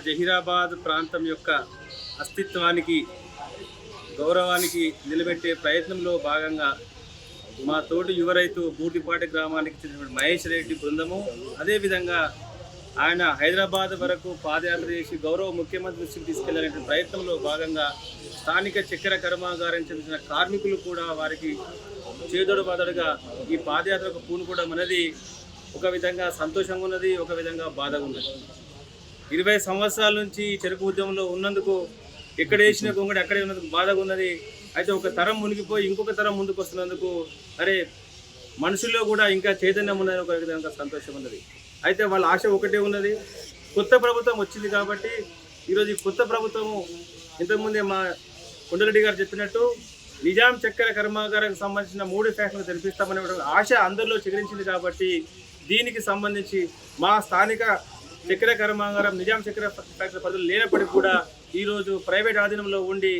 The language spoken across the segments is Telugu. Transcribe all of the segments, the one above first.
జహీరాబాద్ ప్రాంతం యొక్క అస్తిత్వానికి గౌరవానికి నిలబెట్టే ప్రయత్నంలో భాగంగా మా తోటి యువ రైతు బూటిపాటి గ్రామానికి చెందిన మహేష్ రెడ్డి బృందము, అదేవిధంగా ఆయన హైదరాబాద్ వరకు పాదయాత్ర చేసి గౌరవ ముఖ్యమంత్రి దృష్టికి తీసుకెళ్లాలనే ప్రయత్నంలో భాగంగా స్థానిక చక్కెర కర్మాగారం చెందిన కార్మికులు కూడా వారికి చేదోడు బాదడుగా ఈ పాదయాత్రకు పూనుకోవడం అనేది ఒక విధంగా సంతోషంగా ఉన్నది, ఒక విధంగా బాధగా ఉన్నది. 20 సంవత్సరాల నుంచి ఈ చెరుకు ఉద్యమంలో ఉన్నందుకు ఎక్కడ వేసిన గొంగడి అక్కడే ఉన్నందుకు బాధగా ఉన్నది. అయితే ఒక తరం మునిగిపోయి ఇంకొక తరం ముందుకు వస్తున్నందుకు అరే మనుషుల్లో కూడా ఇంకా చైతన్యం ఉన్నది, ఒక విధంగా సంతోషం ఉన్నది. అయితే వాళ్ళ ఆశ ఒకటే ఉన్నది, కొత్త ప్రభుత్వం వచ్చింది కాబట్టి ఈరోజు ఈ కొత్త ప్రభుత్వము ఇంతకుముందే మా కొండరెడ్డి గారు చెప్పినట్టు నిజాం చక్కెర కర్మాగారానికి సంబంధించిన 3 ఫ్యాక్టరీలు తెరిపిస్తామనే ఆశ అందరిలో చిగురించింది. కాబట్టి దీనికి సంబంధించి మా స్థానిక చక్కెర కర్మాగారం నిజాం చక్కెర ఫ్యాక్టరీ పరిధిలో లేనప్పటికీ కూడా ఈరోజు ప్రైవేట్ ఆధీనంలో ఉండి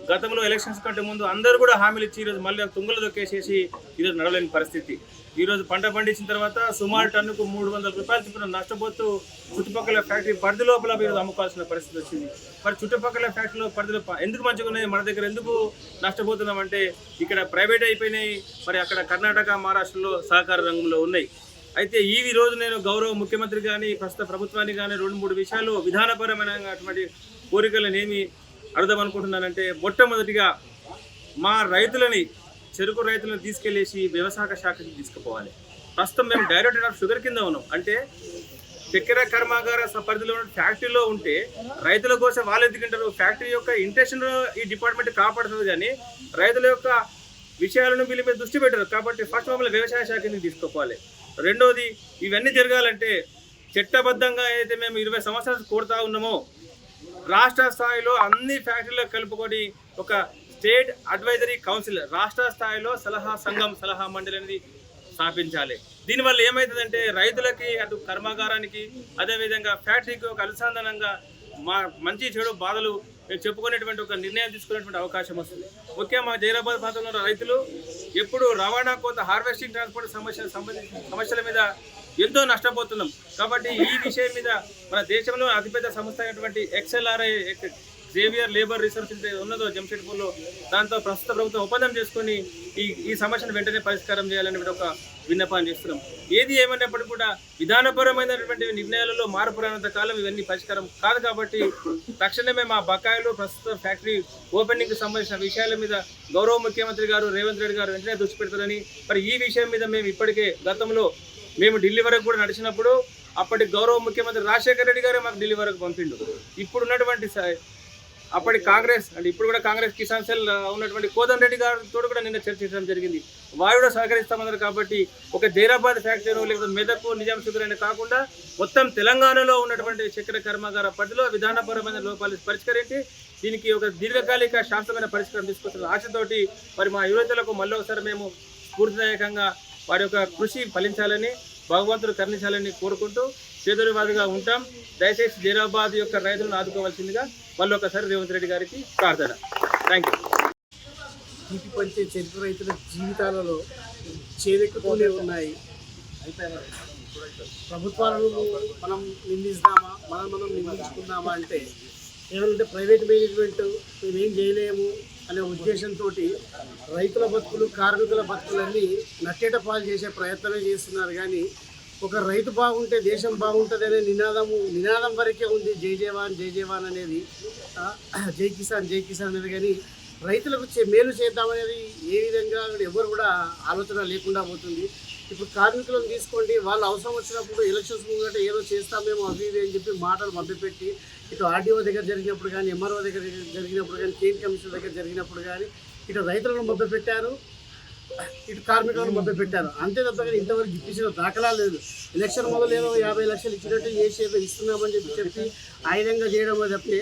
గతంలో ఎలక్షన్స్ కంటే ముందు అందరూ కూడా హామీలు ఇచ్చి ఈరోజు మళ్ళీ తుంగలు దొక్కేసేసి ఈరోజు నడవలేని పరిస్థితి. ఈరోజు పంట పండించిన తర్వాత సుమారు టన్నుకు 300 రూపాయలు చొప్పున నష్టపోతూ చుట్టుపక్కల ఫ్యాక్టరీ పరిధి లోపల ఈరోజు అమ్ముకోవాల్సిన పరిస్థితి వచ్చింది. మరి చుట్టుపక్కల ఫ్యాక్టరీలో పరిధిలో ఎందుకు మంచిగా ఉన్నాయి, మన దగ్గర ఎందుకు నష్టపోతున్నామంటే ఇక్కడ ప్రైవేట్ అయిపోయినాయి, మరి అక్కడ కర్ణాటక మహారాష్ట్రలో సహకార రంగంలో ఉన్నాయి. అయితే ఈ రోజు నేను గౌరవ ముఖ్యమంత్రి కానీ ప్రస్తుత ప్రభుత్వాన్ని కానీ 2-3 విషయాలు విధానపరమైనటువంటి కోరికలనేమి అర్థమనుకుంటున్నానంటే, మొట్టమొదటిగా మా రైతులని చెరుకు రైతులను తీసుకెళ్లేసి వ్యవసాయ శాఖకి తీసుకుపోవాలి. ప్రస్తుతం మేము డైరెక్టర్ ఆఫ్ షుగర్ కింద ఉన్నాం. అంటే చక్కెర కర్మాగార పరిధిలో ఉన్న ఫ్యాక్టరీలో ఉంటే రైతుల కోసం వాళ్ళు ఎందుకుంటారు, ఫ్యాక్టరీ యొక్క ఇంట్రెస్ట్ ఈ డిపార్ట్మెంట్ కాపాడుతుంది కానీ రైతుల యొక్క విషయాలను వీళ్ళ మీద దృష్టి పెట్టారు. కాబట్టి ఫస్ట్ మమ్మల్ని వ్యవసాయ శాఖ కింద తీసుకోవాలి. రెండోది, ఇవన్నీ జరగాలంటే చట్టబద్ధంగా ఏదైతే మేము 20 సంవత్సరాలు కోరుతా ఉన్నామో రాష్ట్ర స్థాయిలో అన్ని ఫ్యాక్టరీలో కలుపుకొని ఒక స్టేట్ అడ్వైజరీ కౌన్సిల్, రాష్ట్ర స్థాయిలో సలహా సంఘం, సలహా మండలి అనేది స్థాపించాలి. దీనివల్ల ఏమవుతుందంటే రైతులకి, అటు కర్మాగారానికి, అదేవిధంగా ఫ్యాక్టరీకి ఒక అనుసంధానంగా మా మంచి చెడు బాధలు మేము చెప్పుకునేటువంటి ఒక నిర్ణయం తీసుకునేటువంటి అవకాశం వస్తుంది. ముఖ్యంగా మా జహీరాబాద్ ప్రాంతంలో రైతులు ఎప్పుడు రవాణా కోత, హార్వెస్టింగ్, ట్రాన్స్పోర్ట్ సమస్యల మీద ఎంతో నష్టపోతున్నాం. కాబట్టి ఈ విషయం మీద మన దేశంలో అతిపెద్ద సంస్థ అయినటువంటి XLRI జేవియర్ లేబర్ రీసెర్చ్ ఉన్నదో జంషెడ్పూర్లో, దాంతో ప్రస్తుత ప్రభుత్వం ఒప్పందం చేసుకొని ఈ సమస్యను వెంటనే పరిష్కారం చేయాలని ఒక విన్నపాన్ని చేస్తున్నాం. ఏది ఏమైనప్పటికీ కూడా విధానపరమైనటువంటి నిర్ణయాలలో మార్పు రానంత కాలం ఇవన్నీ పరిష్కారం కాదు. కాబట్టి తక్షణమే మా బకాయిలు, ప్రస్తుత ఫ్యాక్టరీ ఓపెనింగ్కి సంబంధించిన విషయాల మీద గౌరవ ముఖ్యమంత్రి గారు రేవంత్ రెడ్డి గారు వెంటనే దృష్టి పెడతారని, మరి ఈ విషయం మీద మేము ఇప్పటికే గతంలో మేము ఢిల్లీ వరకు కూడా నడిచినప్పుడు అప్పటి గౌరవ ముఖ్యమంత్రి రాజశేఖర రెడ్డి గారే మాకు ఢిల్లీ వరకు పంపిండు. ఇప్పుడు ఉన్నటువంటి అప్పటి కాంగ్రెస్ అంటే ఇప్పుడు కూడా కాంగ్రెస్ కిసాన్ సెల్ ఉన్నటువంటి కోదండ రెడ్డి గారితో కూడా నిన్న చర్చించడం జరిగింది. వారు కూడా సహకరిస్తామన్నారు. కాబట్టి ఒక జహీరాబాద్ ఫ్యాక్టరీ లేకపోతే మెదక్, నిజాం షుగర్ అనే కాకుండా మొత్తం తెలంగాణలో ఉన్నటువంటి చక్కెర కర్మాగార పరిధిలో విధానపరమైన లోపాలు పరిష్కరించి దీనికి ఒక దీర్ఘకాలిక శాశ్వతమైన పరిష్కారం తీసుకొస్తున్న ఆశతోటి మరి మా యువతలకు మళ్ళీ ఒకసారి మేము స్ఫూర్తిదాయకంగా వారి యొక్క కృషి ఫలించాలని, భగవంతుడు కరుణించాలని కోరుకుంటూ చేదోడువాదుగా ఉంటాం. దయచేసి జహీరాబాద్ యొక్క రైతులను ఆదుకోవాల్సిందిగా మళ్ళీ ఒకసారి రేవంత్ రెడ్డి గారికి ప్రార్థన. Thank you. తీపి పంచే చెరుకు రైతుల జీవితాలలో చేదెక్కుతూనే ఉన్నాయి. ప్రభుత్వాలను మనం నిందిస్తామా, మనం నిందించుకుందామా అంటే ఏమంటే ప్రైవేట్ మేనేజ్మెంట్ మేమేం చేయలేము అనే ఉద్దేశంతో రైతుల బతుకులు, కార్మికుల బతుకులన్నీ నట్టేట పాలు చేసే ప్రయత్నమే చేస్తున్నారు. కానీ ఒక రైతు బాగుంటే దేశం బాగుంటుంది అనే నినాదం వరకే ఉంది. జై జవాన్, జై జవాన్ అనేది, జై కిసాన్, జై కిసాన్ అనేది. కానీ రైతులకు మేలు చేద్దామనేది ఏ విధంగా ఎవరు కూడా ఆలోచన లేకుండా పోతుంది. ఇప్పుడు కార్మికులను తీసుకోండి, వాళ్ళు అవసరం వచ్చినప్పుడు ఎలక్షన్స్ ముంగట ఏదో చేస్తామేమో అవి ఇవి అని చెప్పి మాటలు మభ్యపెట్టి ఇటు ఆర్డీఓ దగ్గర జరిగినప్పుడు కానీ, ఎంఆర్ఓ దగ్గర జరిగినప్పుడు కానీ, కేంద్ర కమిషన్ దగ్గర జరిగినప్పుడు కానీ ఇటు రైతులను మభ్యపెట్టారు, ఇటు కార్మికులను మభ్యపెట్టారు. అంతే తప్ప కానీ ఇంతవరకు ఇప్పించిన దాఖలా లేదు. ఎలక్షన్ మొదలేదో 50 లక్షలు ఇచ్చినట్టు చేసేదో ఇస్తున్నామని చెప్పి ఆ విధంగా చేయడం తప్పితే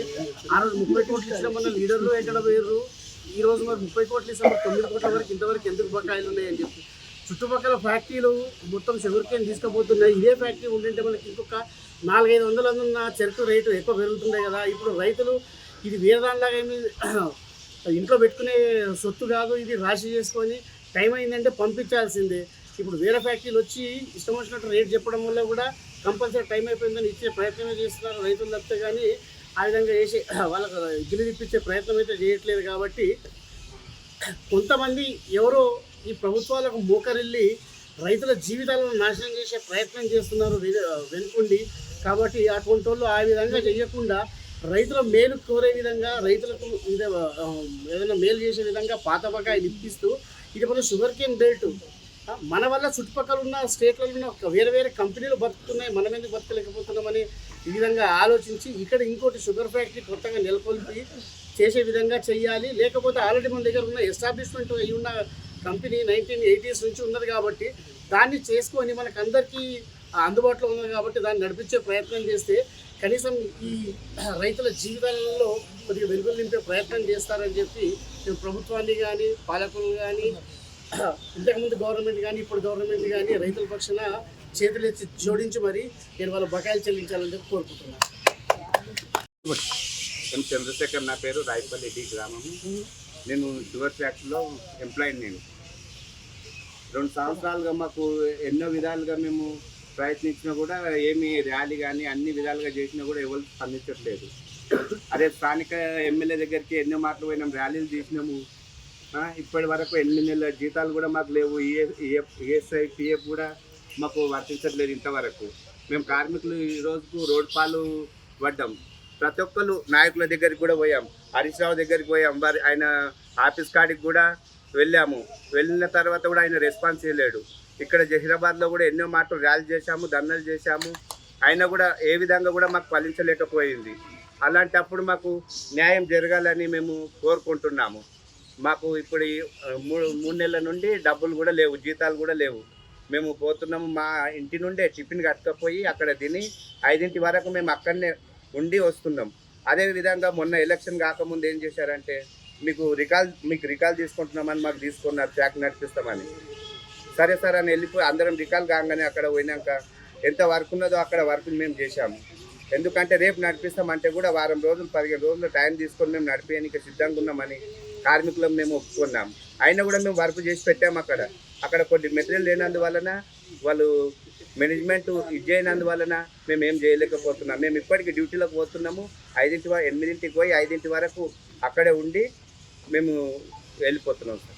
ఆ రోజు 30 కోట్లు ఇచ్చినామన్న లీడర్లు ఎక్కడ పోయారు. ఈ రోజు మరి 30 కోట్లు ఇస్తాం, 9 కోట్ల వరకు ఇంతవరకు ఎందుకు బకాయిలు ఉన్నాయని చెప్పి చుట్టుపక్కల ఫ్యాక్టరీలు మొత్తం షుగర్కేన్ తీసుకుపోతున్నాయి. ఇదే ఫ్యాక్టరీ ఉండింటే మనకి ఇంకొక 400-500 ఉన్న చెరుకు రేటు ఎక్కువ పెరుగుతుండే కదా. ఇప్పుడు రైతులు ఇది వేరేదానిలాగా ఏమి ఇంట్లో పెట్టుకునే సొత్తు కాదు, ఇది రాశి చేసుకొని టైం అయిందంటే పంపించాల్సిందే. ఇప్పుడు వేరే ఫ్యాక్టరీలు వచ్చి ఇష్టం వచ్చినట్టు రేట్ చెప్పడం వల్ల కూడా కంపల్సరీ టైం అయిపోయిందని ఇచ్చే ప్రయత్నమే చేస్తున్నారు రైతులు తప్పితే, కానీ ఆ విధంగా చేసే వాళ్ళకు గిల్లి తిప్పించే ప్రయత్నం అయితే చేయట్లేదు. కాబట్టి కొంతమంది ఎవరో ఈ ప్రభుత్వాలకు మోకరిల్లి రైతుల జీవితాలను నాశనం చేసే ప్రయత్నం చేస్తున్నారు వెనుకుండి. కాబట్టి అటువంటి వాళ్ళు ఆ విధంగా చేయకుండా రైతుల మేలు కోరే విధంగా, రైతులకు ఏదైనా మేలు చేసే విధంగా పాత బకాయిలు ఇప్పిస్తూ, ఇది మన షుగర్ కేన్ బెల్ట్ మన వల్ల చుట్టుపక్కల ఉన్న స్టేట్లలో ఉన్న వేరే వేరే కంపెనీలు బతుకుతున్నాయి, మనం ఎందుకు బతకలేకపోతున్నామని ఈ విధంగా ఆలోచించి ఇక్కడ ఇంకోటి షుగర్ ఫ్యాక్టరీ కొత్తగా నెలకొల్పి చేసే విధంగా చేయాలి. లేకపోతే ఆల్రెడీ మన దగ్గర ఉన్న ఎస్టాబ్లిష్మెంట్ అయి ఉన్న కంపెనీ 1980s నుంచి ఉన్నది కాబట్టి దాన్ని చేసుకొని మనకందరికీ అందుబాటులో ఉన్నది కాబట్టి దాన్ని నడిపించే ప్రయత్నం చేస్తే కనీసం ఈ రైతుల జీవితాలలో కొద్దిగా వెలుగులు నింపే ప్రయత్నం చేస్తారని చెప్పి నేను ప్రభుత్వాన్ని కానీ, పాలకులు కానీ, ఇంతకుముందు గవర్నమెంట్ కానీ, ఇప్పుడు గవర్నమెంట్ కానీ రైతుల పక్షాన చేతులెత్తి జోడించి మరి నేను వాళ్ళ బకాయిలు చెల్లించాలని చెప్పి కోరుకుంటున్నాను. ఎం చంద్రశేఖర్ నా పేరు, రాయపల్లి డి గ్రామము. నేను షుగర్ ఫ్యాక్టరీలో ఎంప్లాయీని. నేను 2 సంవత్సరాలుగా మాకు ఎన్నో విధాలుగా మేము ప్రయత్నించినా కూడా ఏమి ర్యాలీ కానీ అన్ని విధాలుగా చేసినా కూడా ఎవరు స్పందించట్లేదు. అదే స్థానిక ఎమ్మెల్యే దగ్గరికి ఎన్నో మాటలు పోయినాం, ర్యాలీలు తీసినాము. ఇప్పటి వరకు 8 నెలల జీతాలు కూడా మాకు లేవు. ఈఎస్ఐ పిఎఫ్ కూడా మాకు వర్తించట్లేదు ఇంతవరకు. మేము కార్మికులు ఈ రోజుకు రోడ్ పాలు పడ్డాం. ప్రతి ఒక్కరు నాయకుల దగ్గరికి కూడా పోయాం, హరీష్ రావు దగ్గరికి పోయాం, వారి ఆయన ఆఫీస్ కాడికి కూడా వెళ్ళాము. వెళ్ళిన తర్వాత కూడా ఆయన రెస్పాన్స్ చేయలేడు. ఇక్కడ జహీరాబాద్లో కూడా ఎన్నో మాటలు ర్యాలీ చేశాము, ధర్నాలు చేశాము, అయినా కూడా ఏ విధంగా కూడా మాకు ఫలించలేకపోయింది. అలాంటప్పుడు మాకు న్యాయం జరగాలని మేము కోరుకుంటున్నాము. మాకు ఇప్పుడు 3 నెలల నుండి డబ్బులు కూడా లేవు, జీతాలు కూడా లేవు. మేము పోతున్నాము, మా ఇంటి నుండే టిఫిన్ కట్టుకపోయి అక్కడ తిని 5 వరకు మేము అక్కడనే ఉండి వస్తున్నాం. అదేవిధంగా మొన్న ఎలక్షన్ కాకముందు ఏం చేశారంటే మీకు రికాల్ తీసుకుంటున్నామని మాకు తీసుకున్నారు, ట్రాక్ నడిపిస్తామని. సరే సార్ అని వెళ్ళిపోయి అందరం రికాల్ కాగానే అక్కడ పోయినాక ఎంత వర్క్ ఉన్నదో అక్కడ వర్క్ మేము చేశాము. ఎందుకంటే రేపు నడిపిస్తామంటే కూడా వారం రోజులు 15 రోజులు టైం తీసుకొని మేము నడిపేయడానికి సిద్ధంగా ఉన్నామని కార్మికులం మేము ఒప్పుకున్నాం. అయినా కూడా మేము వర్క్ చేసి పెట్టాము. అక్కడ కొన్ని మెటీరియల్ లేనందువలన వాళ్ళు మేనేజ్మెంట్ చేయనందువలన మేము ఏం చేయలేకపోతున్నాం. మేము ఇప్పటికీ డ్యూటీలోకి పోతున్నాము. 8ంటికి పోయి 5 వరకు అక్కడే ఉండి మేము వెళ్ళిపోతున్నాం సార్.